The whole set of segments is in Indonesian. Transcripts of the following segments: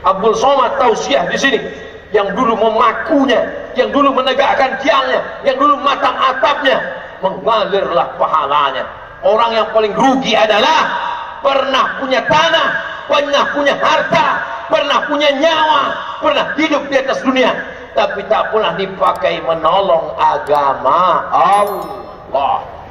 Abdul Somad tausiah di sini, yang dulu memakunya, yang dulu menegakkan tiangnya, yang dulu matang atapnya, mengalirlah pahalanya. Orang yang paling rugi adalah pernah punya tanah, pernah punya harta, pernah punya nyawa, pernah hidup di atas dunia, tapi tak pernah dipakai menolong agama Allah.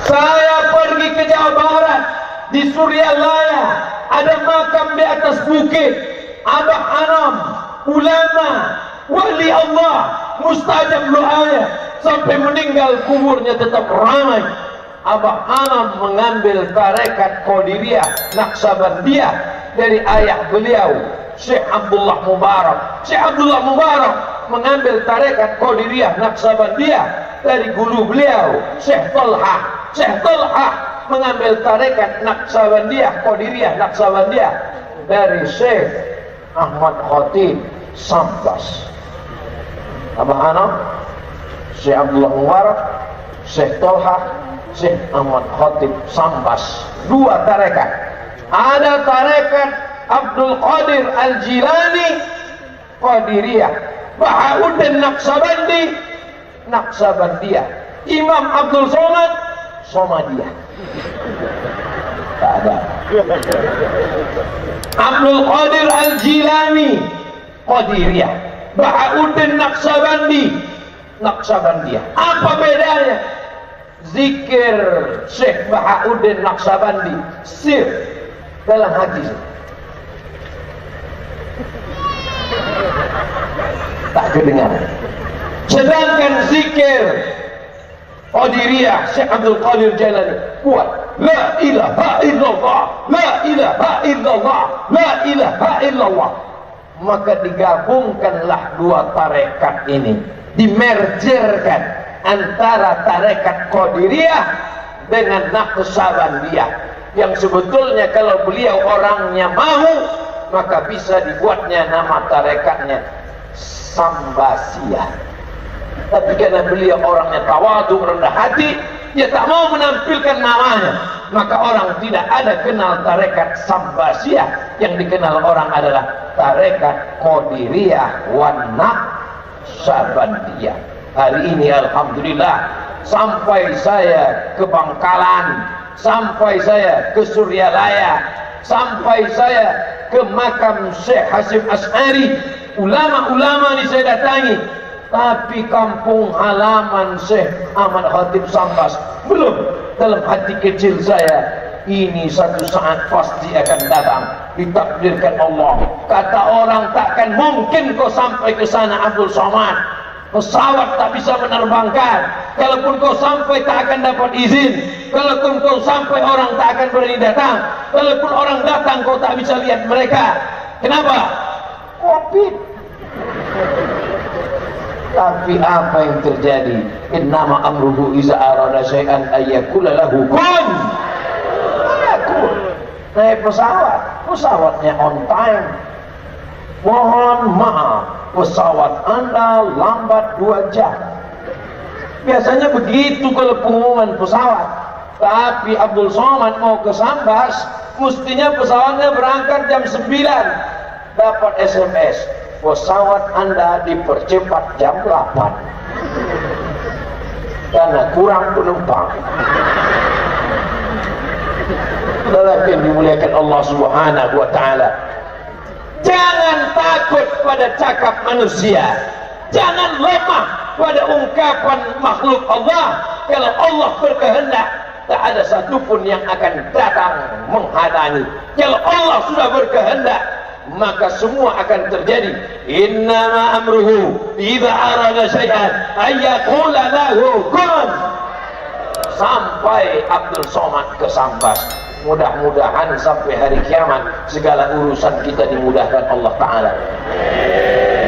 Saya pergi ke Jawa Barat, di Suryalaya ada makam di atas bukit Abah Anam, ulama, wali Allah, mustajab doanya, sampai meninggal kuburnya tetap ramai. Abah Anam mengambil tarekat Qadiriyah Naqsabandiyah dari ayah beliau Syekh Abdullah Mubarak. Syekh Abdullah Mubarak mengambil tarekat Qadiriyah Naqsabandiyah dari guru beliau Syekh Talha. Syekh Talha mengambil tarekat Naqsabandiyah, Qadiriyah Naqsabandiyah dari Syekh Ahmad Khatib Sambas. Abah Anam, Syekh Abdullah Mubarak, Syekh Talha, Syekh Ahmad Khatib Sambas. Dua tarekat. Ada tarekat Abdul Qadir Al-Jilani, Qadiriyah. Bahauddin Naqsabandi, Naqsabandiyah. Imam Abdul Somad, Somadiyah. Tak ada. Abdul Qadir Al-Jilani, Qadiriyah. Bahauddin Naqsabandi, Naqsabandiyah. Apa bedanya? Zikir Syekh Bahauddin Naqsabandi sir dalam hadis, tak kedengaran. Sedangkan zikir Qadiriyah Syekh Abdul Qadir Jailani kuat. La ilaha illallah, la ilaha illallah, la ilaha illallah. Maka digabungkanlah dua tarekat ini, dimergerkan antara tarekat Qadiriyah dengan Naqsabandiyah, yang sebetulnya kalau beliau orangnya mau, maka bisa dibuatnya nama tarekatnya Sambasiyah. Tapi karena beliau orangnya tawadhu, rendah hati, dia tak mau menampilkan namanya, maka orang tidak ada kenal tarekat Sambasiyah. Yang dikenal orang adalah tarekat Qadiriyah wan Naqsabandiyah. Hari ini alhamdulillah, sampai saya ke Bangkalan, sampai saya ke Suryalaya, sampai saya ke makam Syekh Hasim Asy'ari, ulama-ulama ini saya datangi. Tapi kampung halaman Syekh Ahmad Khatib Sambas belum. Dalam hati kecil saya, ini satu saat pasti akan datang, ditakdirkan Allah. Kata orang, takkan mungkin kau sampai ke sana Abdul Somad. Pesawat tak bisa menerbangkan. Kalaupun kau sampai, tak akan dapat izin. Kalaupun kau sampai, orang tak akan berani datang. Kalaupun orang datang, kau tak bisa lihat mereka. Kenapa? Covid. Tapi apa yang terjadi? Innama amruhu iza arada syai'an ayyakula lahu kun fayakun. Naik pesawat, pesawatnya on time. Mohon maaf, pesawat Anda lambat 2 jam. Biasanya begitu kalau pengumuman pesawat. Tapi Abdul Somad mau ke Sambas, mestinya pesawatnya berangkat jam 9. Dapat SMS, pesawat Anda dipercepat jam 8 karena kurang penumpang. Lelaki yang dimuliakan Allah Subhanahu wa ta'ala, jangan takut pada cakap manusia, jangan lemah pada ungkapan makhluk Allah. Kalau Allah berkehendak, tak ada satupun yang akan datang menghalangi. Kalau Allah sudah berkehendak, maka semua akan terjadi. Innama amruhu idza arada syai'an ayyaqula lahu kun. Sampai Abdul Somad ke Sambas. Mudah-mudahan sampai hari kiamat segala urusan kita dimudahkan Allah Ta'ala.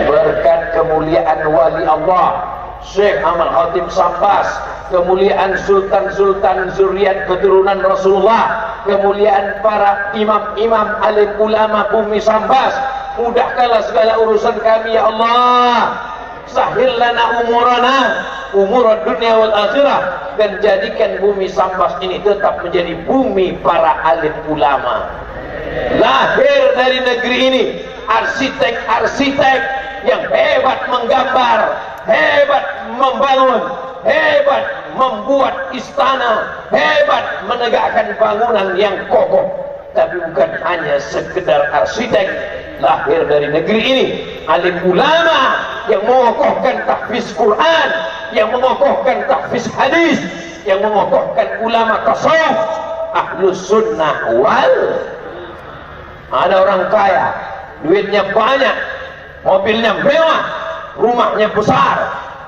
Berkat kemuliaan wali Allah Syekh Ahmad Khatib Sambas, kemuliaan sultan-sultan zuriat keturunan Rasulullah, kemuliaan para imam-imam alim ulama bumi Sambas, mudahkanlah segala urusan kami ya Allah, sahil lana umurana, umur dunia wal akhirah, dan jadikan bumi Sambas ini tetap menjadi bumi para alim ulama. Lahir dari negeri ini arsitek-arsitek yang hebat menggambar, hebat membangun, hebat membuat istana, hebat menegakkan bangunan yang kokoh. Tapi bukan hanya sekedar arsitek, lahir dari negeri ini alim ulama yang mengokohkan tahfiz Quran, yang mengokohkan tahfiz hadis, yang mengokohkan ulama tasawuf, ahlus sunnah wal. Ada orang kaya, duitnya banyak, mobilnya mewah, rumahnya besar.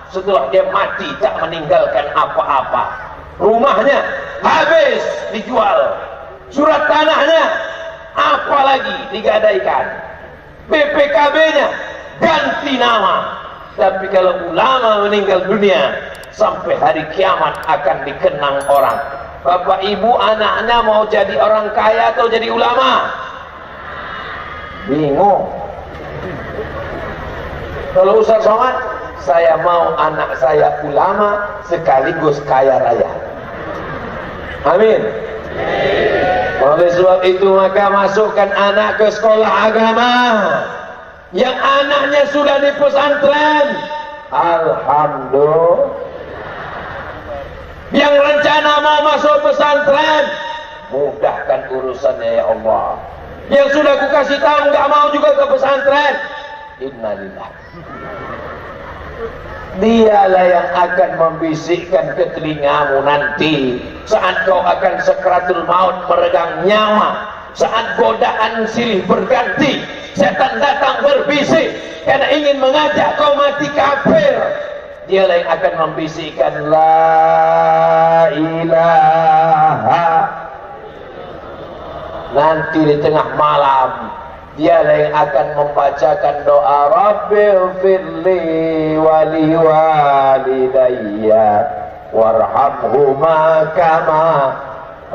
Setelah dia mati tak meninggalkan apa-apa. Rumahnya habis dijual, surat tanahnya apalagi digadaikan, BPKB-nya ganti nama. Tapi kalau ulama meninggal dunia, sampai hari kiamat akan dikenang orang. Bapak ibu anaknya mau jadi orang kaya atau jadi ulama? Bingung. Kalau Ustaz Somad, saya mau anak saya ulama sekaligus kaya raya. Amin. Oleh sebab itu maka masukkan anak ke sekolah agama. Yang anaknya sudah di pesantren, alhamdulillah. Yang rencana mau masuk pesantren, mudahkan urusannya ya Allah. Yang sudah aku kasih tahu nggak mau juga ke pesantren, innalillah. Dialah yang akan membisikkan ke telingamu nanti saat kau akan sakratul maut meregang nyawa, saat godaan silih berganti, setan datang berbisik karena ingin mengajak kau mati kafir. Dialah yang akan membisikkan la ilaha. Nanti di tengah malam dialah yang akan membacakan doa Rabbighfirli wali walidayya warhamhuma kama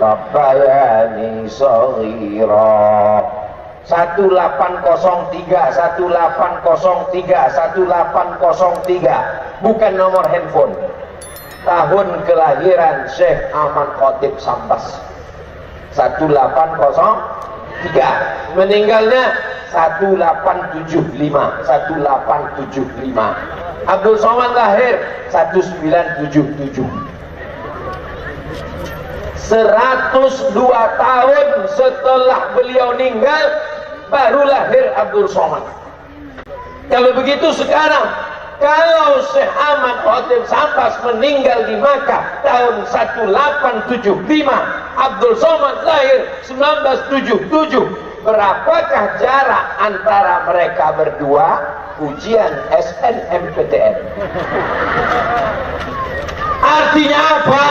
rabbayani shaghira. 1803 bukan nomor handphone. Tahun kelahiran Syekh Ahmad Khatib Sambas 1803, meninggalnya 1875. Abdul Somad lahir 1977. 102 tahun setelah beliau meninggal baru lahir Abdul Somad. Kalau begitu sekarang, kalau Syekh Ahmad Khatib Sambas meninggal di Makkah tahun 1875, Abdul Somad lahir 1977, berapakah jarak antara mereka berdua? Ujian SNMPTN. Artinya apa?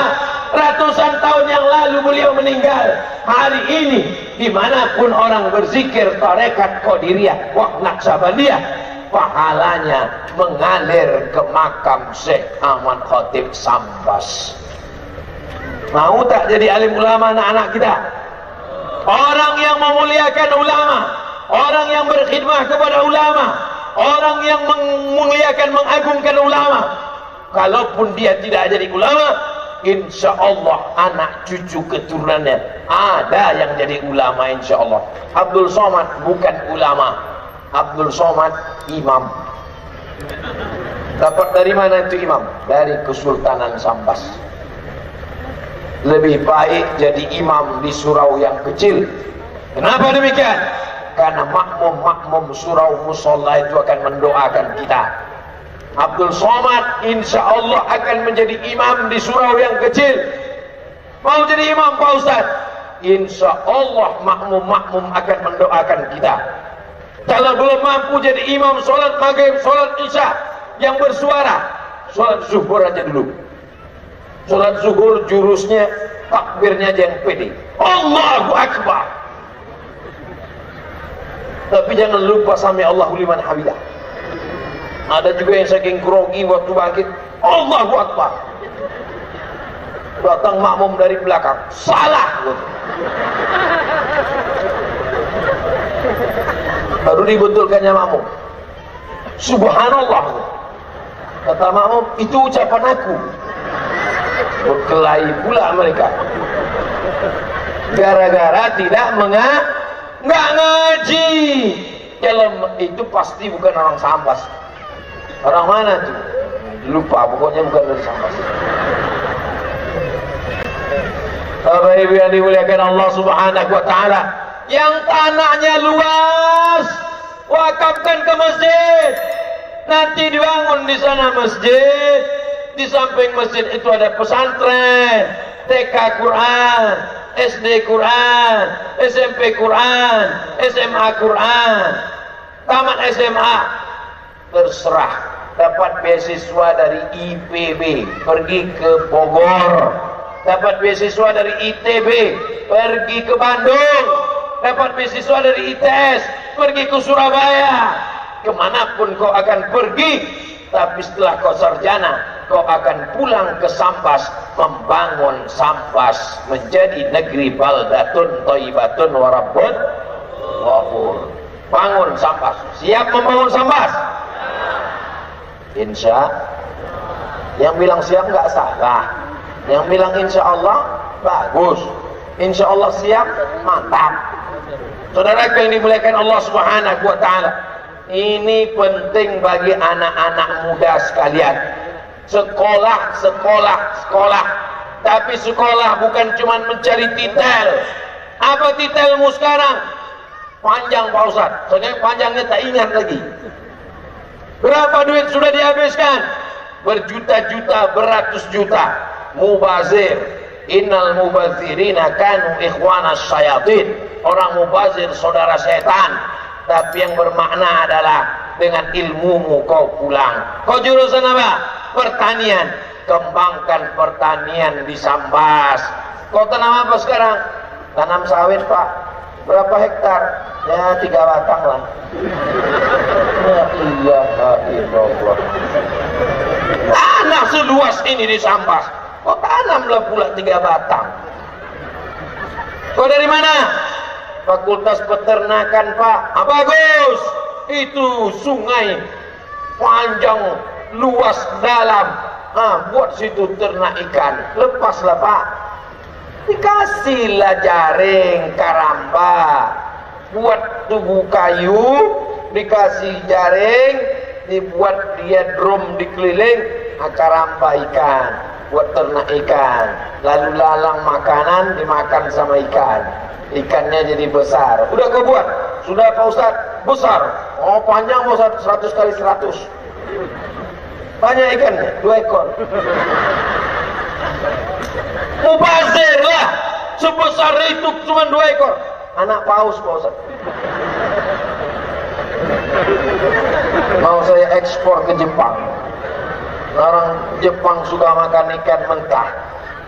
Ratusan tahun yang lalu beliau meninggal. Hari ini dimanapun orang berzikir tarekat Qadiriyah wa Naqsabandiyah, pahalanya mengalir ke makam Syekh Ahmad Khatib Sambas. Mau tak jadi alim ulama anak-anak kita? Orang yang memuliakan ulama, orang yang berkhidmah kepada ulama, orang yang memuliakan, mengagungkan ulama. Kalaupun dia tidak jadi ulama, insya Allah anak cucu keturunannya ada yang jadi ulama insya Allah. Abdul Somad bukan ulama, Abdul Somad imam. Dapat dari mana itu imam? Dari Kesultanan Sambas. Lebih baik jadi imam di surau yang kecil. Kenapa demikian? Karena makmum surau musola itu akan mendoakan kita. Abdul Somad insya Allah akan menjadi imam di surau yang kecil. Mau jadi imam Pak Ustaz? Insya Allah makmum akan mendoakan kita. Kalau belum mampu jadi imam sholat maghrib, sholat isya yang bersuara, sholat zuhur aja dulu. Sholat zuhur jurusnya, takbirnya aja yang pede, Allahu Akbar. Tapi jangan lupa sami Allahu liman hamidah. Ada juga yang saking grogi waktu bangkit, Allahu Akbar. Datang makmum dari belakang, salah. Baru dibetulkannya makmum. Subhanallah. Kata makmum, itu ucapan aku. Berkelahi pula mereka. Gara-gara tidak nggak ngaji. Kalau itu pasti bukan orang Sambas. Orang mana tuh? Lupa, pokoknya bukan dari Sambas. Bapak Ibu yang dimuliakan Allah Subhanahu wa taala, yang tanahnya luas, wakafkan ke masjid. Nanti dibangun di sana masjid. Di samping masjid itu ada pesantren, TK Quran, SD Quran, SMP Quran, SMA Quran, tamat SMA. Terserah, dapat beasiswa dari IPB, pergi ke Bogor. Dapat beasiswa dari ITB, pergi ke Bandung. Dapat beasiswa dari ITS, pergi ke Surabaya. Kemanapun kau akan pergi, tapi setelah kau sarjana, kau akan pulang ke Sambas, membangun Sambas menjadi negeri baldatun thayyibatun wa rabbun ghafur. Bangun Sambas. Siap membangun Sambas? Insya. Yang bilang siap nggak salah. Yang bilang insya Allah bagus. Insya Allah siap, mantap. Saudara yang dimuliakan Allah Subhanahu wa taala, ini penting bagi anak-anak muda sekalian. Sekolah, sekolah, sekolah. Tapi sekolah bukan cuma mencari titel. Apa titelmu sekarang? Panjang Pak Ustaz. Soalnya panjangnya tak ingat lagi. Berapa duit sudah dihabiskan? Berjuta-juta, beratus juta. Mubazir. Innal mubazirina kanu ikhwanas syayatin. Orang mubazir saudara setan. Tapi yang bermakna adalah dengan ilmumu kau pulang. Kau jurusan apa? Pertanian. Kembangkan pertanian di Sambas. Kau tanam apa sekarang? Tanam sawit Pak. Berapa hektar? Ya 3 batang lah. Ya ilaha illallah. Tanah seluas ini di Sambas, kau tanamlah pula 3 batang. Kau dari mana? Fakultas Peternakan Pak. Ah, bagus. Itu sungai panjang, luas, dalam. Buat situ ternak ikan. Lepaslah Pak. Dikasihlah jaring karamba. Buat tubuh kayu, dikasih jaring, dibuat dia drum dikeliling, karamba ikan. Buat ternak ikan. Lalu lalang makanan dimakan sama ikan. Ikannya jadi besar. Udah kau buat? Sudah Pak Ustaz? Besar. Oh panjang Pak Ustaz, 100 kali 100. Banyak ikannya, 2 ekor. Mubazir lah. Sebesar itu cuma 2 ekor. Anak paus Pak Ustaz. Mau saya ekspor ke Jepang. Orang Jepang suka makan ikan mentah.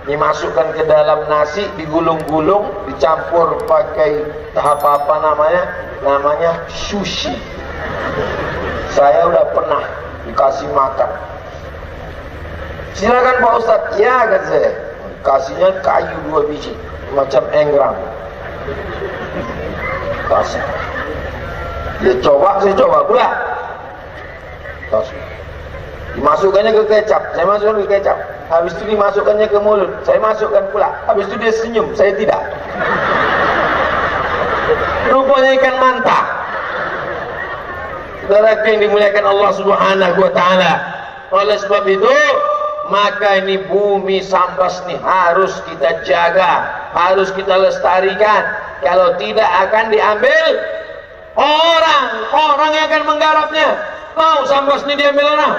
Dimasukkan ke dalam nasi, digulung-gulung, dicampur pakai apa namanya? Namanya sushi. Saya udah pernah dikasih makan. Silakan Pak Ustadz. Ya kan saya. Kasihnya kayu 2 biji, macam enggrang. Kasih. Dia coba, saya coba pula. Kasih. Dimasukkannya ke kecap, saya masukkan ke kecap. Habis itu dimasukkannya ke mulut, saya masukkan pula. Habis itu dia senyum, saya tidak. Rupanya ikan mantah. Saudara yang dimuliakan Allah Subhanahu wa taala. Oleh sebab itu, maka ini bumi Sambas ini harus kita jaga, harus kita lestarikan. Kalau tidak akan diambil orang yang akan menggarapnya. Mau Sambas ini diambil orang?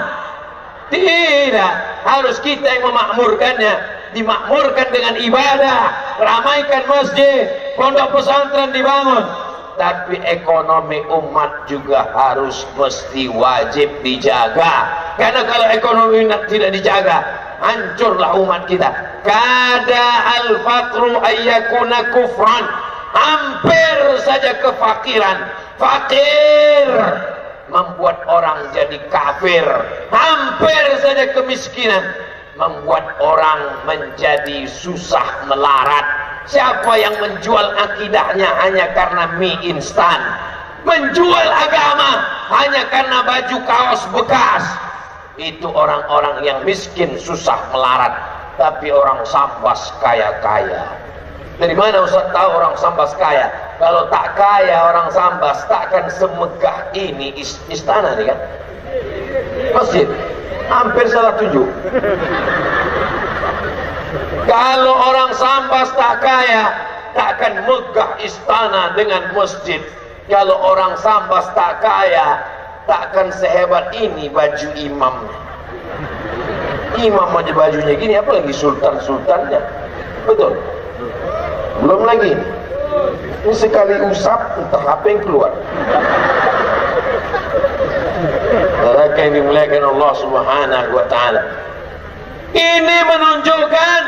Tidak, harus kita yang memakmurkannya. Dimakmurkan dengan ibadah, ramaikan masjid, pondok pesantren dibangun. Tapi ekonomi umat juga harus mesti wajib dijaga. Karena kalau ekonomi umat tidak dijaga, hancurlah umat kita. Kada al-faqru ayyakuna kufran. Hampir saja kefakiran. Fakir membuat orang jadi kafir. Hampir saja kemiskinan membuat orang menjadi susah melarat. Siapa yang menjual akidahnya hanya karena mie instan, menjual agama hanya karena baju kaos bekas, itu orang-orang yang miskin susah melarat. Tapi orang Sambas kaya-kaya. Dari mana Ustaz tahu orang Sambas kaya? Kalau tak kaya orang Sambas takkan semegah ini istana nih kan? Masjid hampir salah tunjuk. Kalau orang Sambas tak kaya, takkan megah istana dengan masjid. Kalau orang Sambas tak kaya, takkan sehebat ini baju imam. Imam aja bajunya gini, apalagi sultan-sultannya. Betul? Belum lagi. Ini sekali usap, entah apa yang keluar. Mereka yang dimuliakan Allah Subhanahu wa Ta'ala. Ini menunjukkan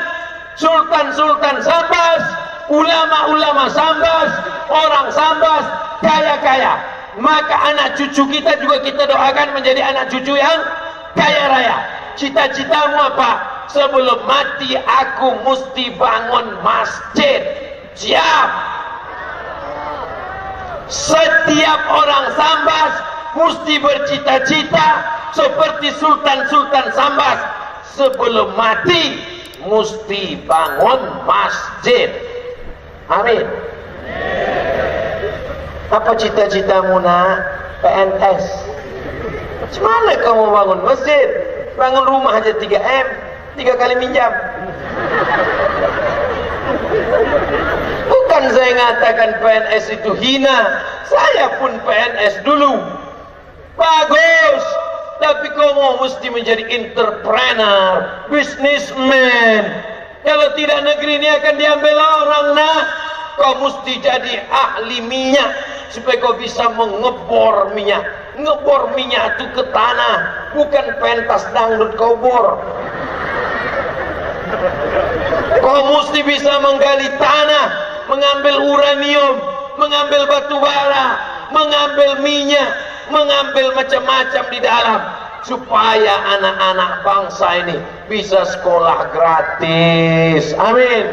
sultan-sultan Sambas, ulama-ulama Sambas, orang Sambas kaya-kaya. Maka anak cucu kita juga kita doakan menjadi anak cucu yang kaya raya. Cita-citamu apa? Sebelum mati aku mesti bangun masjid. Siap. Setiap orang Sambas mesti bercita-cita seperti sultan-sultan Sambas. Sebelum mati mesti bangun masjid. Amin. Apa cita-citamu nak? PNS. Gimana kamu bangun masjid? Bangun rumah aja 3M, 3 kali minjam. Bukan saya ngatakan PNS itu hina, saya pun PNS dulu. Bagus, tapi kamu mesti menjadi entrepreneur, businessman. Kalau tidak, negeri ini akan diambil orang. Nah, kau mesti jadi ahli minyak supaya kau bisa mengebor minyak. Ngebor minyak itu ke tanah, bukan pentas dangdut kau bor. Kau mesti bisa menggali tanah, mengambil uranium, mengambil batu bara, mengambil minyak, mengambil macam-macam di dalam, supaya anak-anak bangsa ini bisa sekolah gratis. Amin.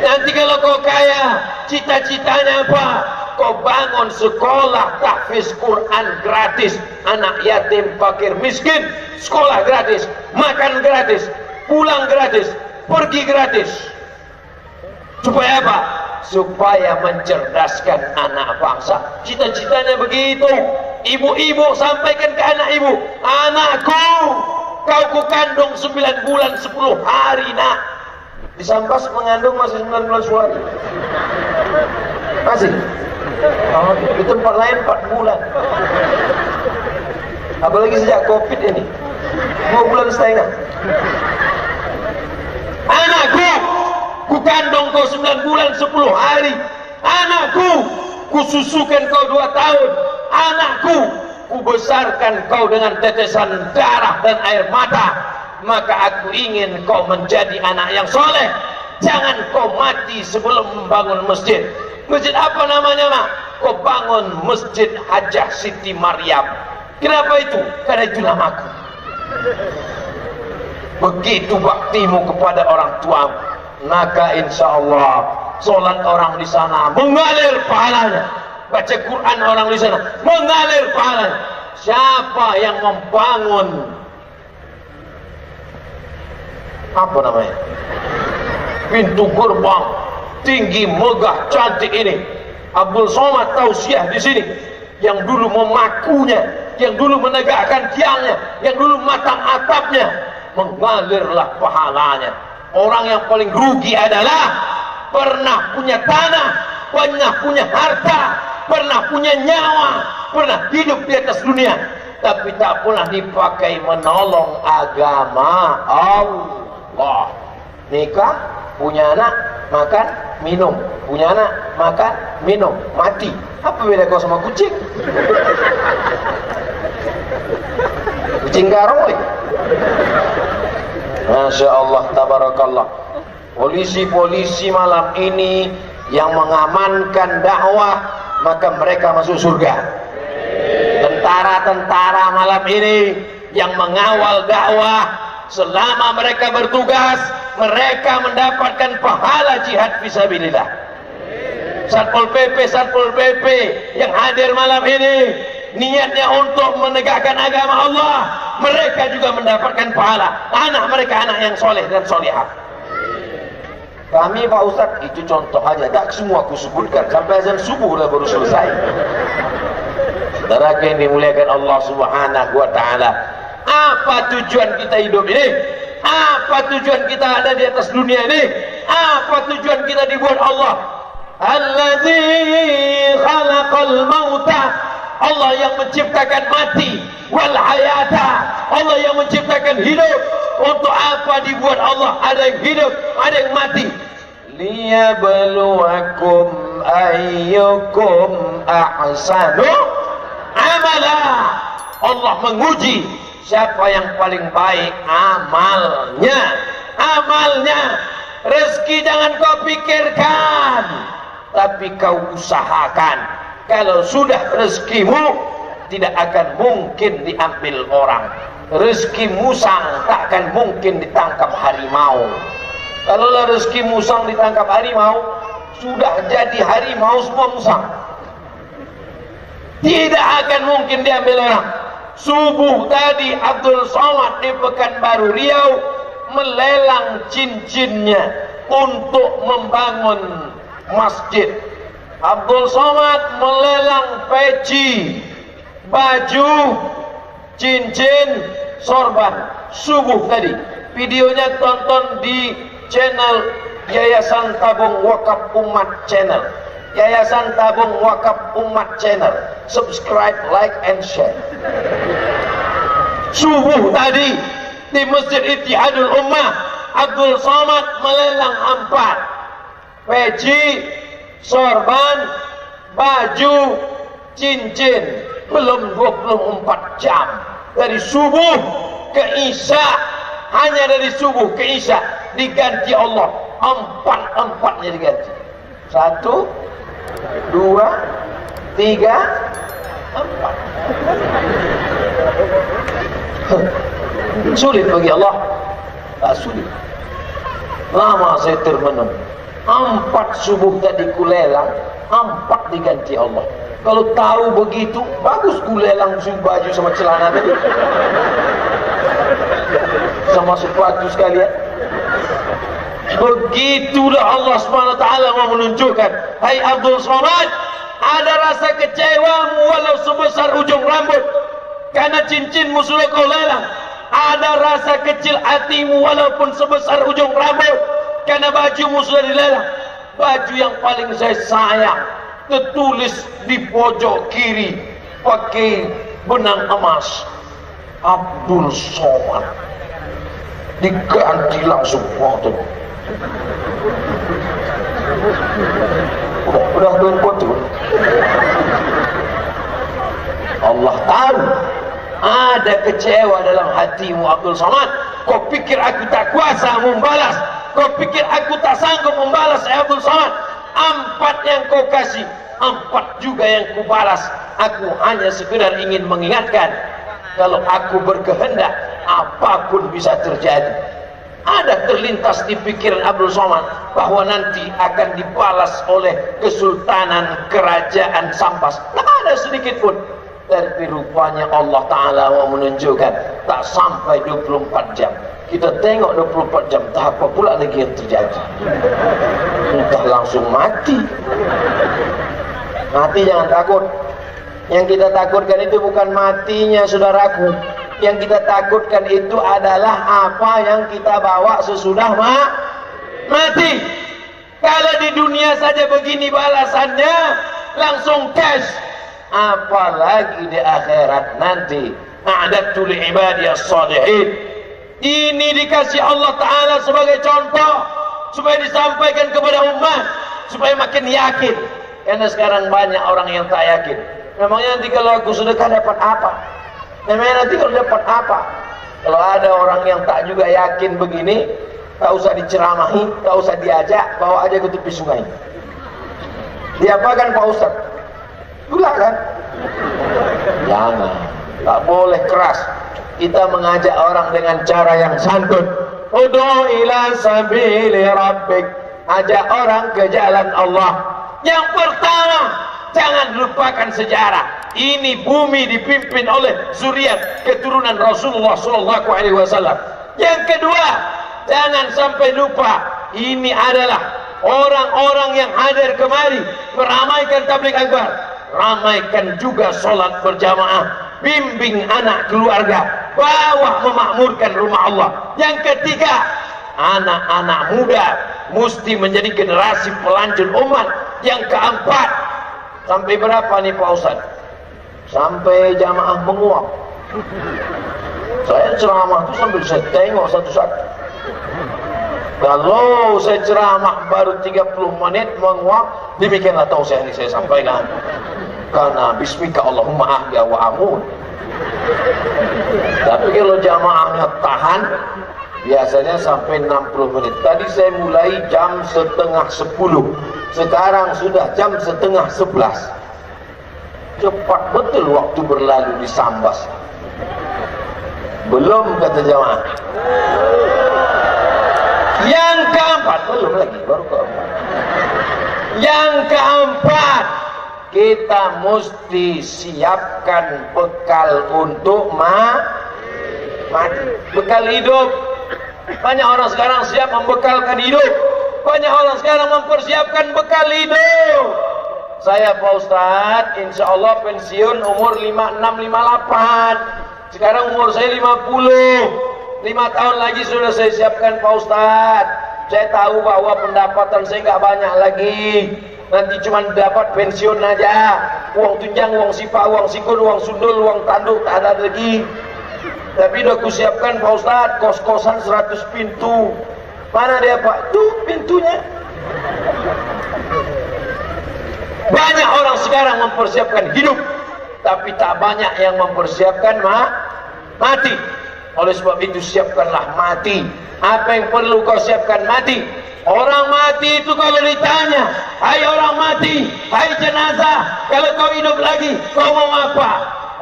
Nanti kalau kau kaya, cita-citanya apa? Kau bangun sekolah tahfiz Quran gratis, anak yatim, fakir, miskin, sekolah gratis, makan gratis, pulang gratis, pergi gratis. Supaya apa? Supaya mencerdaskan anak bangsa. Cita-citanya begitu. Ibu-ibu sampaikan ke anak ibu, anakku, kau kukandung 9 bulan 10 hari nak. Di Sambas mengandung masih 9 bulan 10 hari. Masih. Oh, di tempat lain 4 bulan. Apalagi sejak Covid ini 2 bulan setengah. Anakku, ku kandung kau 9 bulan 10 hari. Anakku, ku susukan kau 2 tahun. Anakku, ku besarkan kau dengan tetesan darah dan air mata. Maka aku ingin kau menjadi anak yang soleh. Jangan kau mati sebelum membangun masjid. Masjid apa namanya, Mak? Kau bangun Masjid Hajah Siti Maryam. Kenapa itu? Karena itu namaku. Begitu baktimu kepada orang tua, maka insya Allah solat orang di sana mengalir pahalanya. Baca Quran orang di sana mengalir pahalanya. Siapa yang membangun apa namanya? Pintu gerbang tinggi, megah, cantik ini. Abdul Somad tausiah di sini. Yang dulu memakunya, yang dulu menegakkan tiangnya, yang dulu matang atapnya, mengalirlah pahalanya. Orang yang paling rugi adalah pernah punya tanah, pernah punya harta, pernah punya nyawa, pernah hidup di atas dunia, tapi tak pernah dipakai menolong agama Allah. Nikah, punya anak, makan, minum, punya anak, makan, minum, mati. Apa beda kau sama kucing? Kucing garong. Masya Allah, tabarakallah. Polisi-polisi malam ini yang mengamankan dakwah, maka mereka masuk surga. tentara-tentara malam ini yang mengawal dakwah, selama mereka bertugas, mereka mendapatkan pahala jihad fisabilillah. Satpol PP yang hadir malam ini niatnya untuk menegakkan agama Allah, mereka juga mendapatkan pahala. Anak mereka anak yang soleh dan solehah. Kami Pak Ustadz, itu contoh aja, tak semua aku sebutkan, sampai azan subuh lah baru selesai. Saudara yang dimuliakan Allah Subhanahu wa Ta'ala, apa tujuan kita hidup ini? Apa tujuan kita ada di atas dunia ini? Apa tujuan kita dibuat Allah? Alladzi khalaqal mauta, Allah yang menciptakan mati, wal hayata, Allah yang menciptakan hidup. Untuk apa dibuat Allah? Ada yang hidup, ada yang mati. Liyabluwakum ayyukum ahsanu amala. Allah menguji siapa yang paling baik amalnya. Amalnya. Rezeki jangan kau pikirkan, tapi kau usahakan. Kalau sudah rezekimu, tidak akan mungkin diambil orang. Rezeki musang takkan mungkin ditangkap harimau. Kalau rezeki musang ditangkap harimau, sudah jadi harimau semua musang. Tidak akan mungkin diambil orang. Subuh tadi Abdul Somad di Pekanbaru Riau melelang cincinnya untuk membangun masjid. Abdul Somad melelang peci, baju, cincin, sorban. Subuh tadi. Videonya tonton di channel Yayasan Tabung Wakaf Umat channel. Yayasan Tabung Wakaf Umat channel. Subscribe, like, and share. Subuh tadi di Masjid Ittihadul Ummah, Abdul Somad melelang 4 peci, sorban, baju, cincin. Belum 24 jam dari subuh ke isya, hanya dari subuh ke isya diganti Allah 4-4-nya diganti. 1, 2, 3, 4. Sulit bagi Allah? Tak sulit. Lama saya termenung. 4 subuh tadi kulelang, 4 diganti Allah. Kalau tahu begitu, bagus kulelang baju sama celana tadi, sama sepatu sekalian. Begitulah Allah SWT mau menunjukkan. Hai Abdul Somad, ada rasa kecewamu walau sebesar ujung rambut, karena cincinmu sudah kau lelang. Ada rasa kecil hatimu walaupun sebesar ujung rambut, karena bajumu sudah dilelang. Baju yang paling saya sayang tertulis di pojok kiri pakai benang emas, Abdul Somad. Diganti langsung waktu. Udah foto. Allah tahu ada kecewa dalam hatimu Abdul Somad. Kau pikir aku tak kuasa membalas? Kau pikir aku tak sanggup membalas Abdul Somad? 4 yang kau kasih, 4 juga yang kubalas. Aku hanya sekedar ingin mengingatkan, kalau aku berkehendak, apapun bisa terjadi. Ada terlintas di pikiran Abdul Somad bahwa nanti akan dibalas oleh Kesultanan Kerajaan Sambas. Tak ada sedikit pun. Tapi rupanya Allah Ta'ala mau menunjukkan tak sampai 24 jam. Kita tengok 24 jam, tak apa pula lagi yang terjadi. Entah langsung mati. Mati jangan takut. Yang kita takutkan itu bukan matinya saudaraku. Yang kita takutkan itu adalah apa yang kita bawa sesudah mati. Kalau di dunia saja begini balasannya, langsung cash. Apalagi di akhirat nanti. A'dadtu li ibadiyas shalihin. Ini dikasih Allah Ta'ala sebagai contoh, supaya disampaikan kepada umat, supaya makin yakin. Karena sekarang banyak orang yang tak yakin. Memangnya nanti kalau aku sedekah dapat apa? Memangnya nanti kalau dapat apa? Kalau ada orang yang tak juga yakin begini, tak usah diceramahi, tak usah diajak, bawa aja ke tepi sungai. Diapakan Pak Ustaz? Gula kan? Jangan, tak boleh keras. Kita mengajak orang dengan cara yang santun. Ud'u ila sabili rabbik, ajak orang ke jalan Allah. Yang pertama, jangan lupakan sejarah. Ini bumi dipimpin oleh zuriat keturunan Rasulullah SAW. Yang kedua, jangan sampai lupa, ini adalah orang-orang yang hadir kemari meramaikan tabligh akbar. Ramaikan juga sholat berjamaah, bimbing anak keluarga, bawa memakmurkan rumah Allah. Yang ketiga, anak-anak muda mesti menjadi generasi pelanjut umat. Yang keempat, sampai berapa nih Pak Ustaz? Sampai jamaah menguap. Saya ceramah itu sambil saya tengok satu-satu. Kalau saya ceramah baru 30 menit menguap, demikianlah tausiah ini saya sampaikan. Karena bismika Allahumma ahya wa amun. Tapi kalau jamaahnya tahan, biasanya sampai 60 menit. Tadi saya mulai jam setengah 10, sekarang sudah jam setengah 11. Cepat betul waktu berlalu di Sambas. Belum kata jamaah. Yang keempat, belum lagi, baru keempat. Yang keempat, kita mesti siapkan bekal untuk mati. Bekal hidup. Banyak orang sekarang siap membekalkan hidup. Banyak orang sekarang mempersiapkan bekal hidup. Saya Pak Ustadz, insya Allah pensiun umur 56, 58. Sekarang umur saya 50. 5 tahun lagi sudah saya siapkan Pak Ustadz. Saya tahu bahwa pendapatan saya nggak banyak lagi. Nanti cuma dapat pensiun aja. Uang tunjang, uang sipa, uang sikun, uang sundul, uang tanduk tak ada lagi. Tapi udah kusiapkan Pak Ustadz, kos-kosan 100 pintu. Mana dia Pak? Tuh pintunya. Banyak orang sekarang mempersiapkan hidup, tapi tak banyak yang mempersiapkan mati. Oleh sebab itu siapkanlah mati. Apa yang perlu kau siapkan? Mati. Orang mati itu kalau ditanya, hai orang mati, hai jenazah, kalau kau hidup lagi, kau mau apa?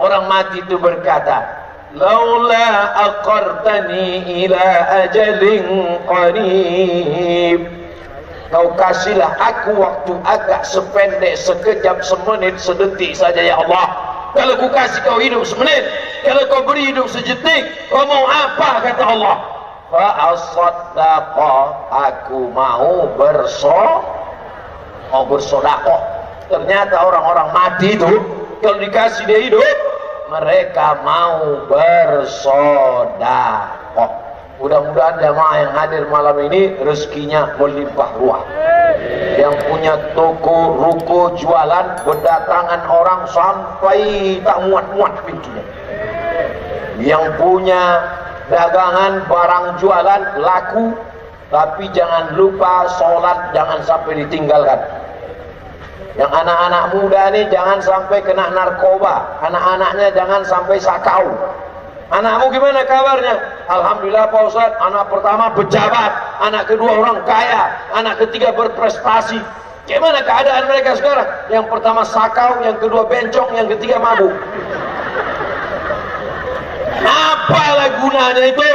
Orang mati itu berkata, laula aqartani ila ajalin qarib. Kau kasihlah aku waktu agak sependek, sekejap, semenit, sedetik saja ya Allah. Kalau ku kasih kau hidup semenit, kalau kau beri hidup sejetik, kau mau apa kata Allah? Fa'asaddaqa, aku mau bersedekah. Ternyata orang-orang mati itu kalau dikasih dia hidup, mereka mau bersedekah. Mudah-mudahan jamaah yang hadir malam ini rezekinya melimpah ruah. Yang punya toko, ruko, jualan, berdatangan orang sampai tak muat-muat pintunya. Yang punya dagangan, barang jualan, laku, tapi jangan lupa sholat, jangan sampai ditinggalkan. Yang anak-anak muda ini jangan sampai kena narkoba, anak-anaknya jangan sampai sakau. Anakmu gimana kabarnya? Alhamdulillah Pak Ustadz, anak pertama pejabat, anak kedua orang kaya, anak ketiga berprestasi. Gimana keadaan mereka sekarang? Yang pertama sakau, yang kedua bencong, yang ketiga mabuk. Apalah gunanya itu?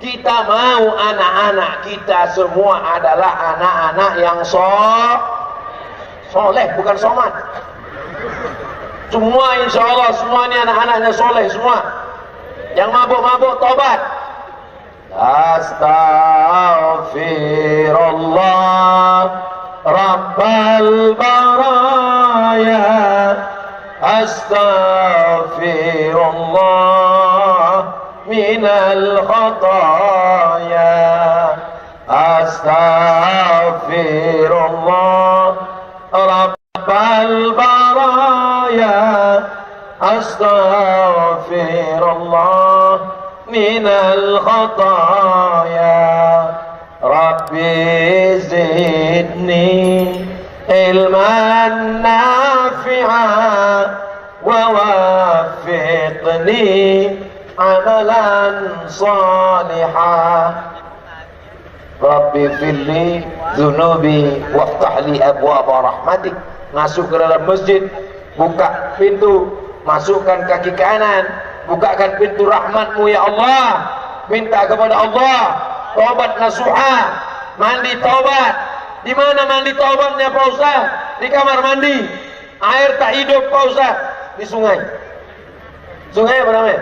Kita mau anak-anak kita semua adalah anak-anak yang soleh, bukan somat. Semua insya Allah, semua ini anak-anaknya soleh semua. Yang mabuk-mabuk tobat. Astaghfirullah Rabbal baraya, astaghfirullah minal khataya, astaghfirullah Rabbal baraya, astaghfirullah minal khataya, Rabbi zidni ilman nafi'a wa waffiqni amalan salihah. Rabbi filli dhunubi waftah li abwaaba rahmatik. Masuk ke dalam masjid, buka pintu, masukkan kaki kanan, bukakan pintu rahmatmu ya Allah, minta kepada Allah taubat nasuha, mandi taubat. Di mana mandi taubatnya Pak Ustaz? Di kamar mandi. Air tak hidup Pak Ustaz, di sungai. Sungai apa namanya?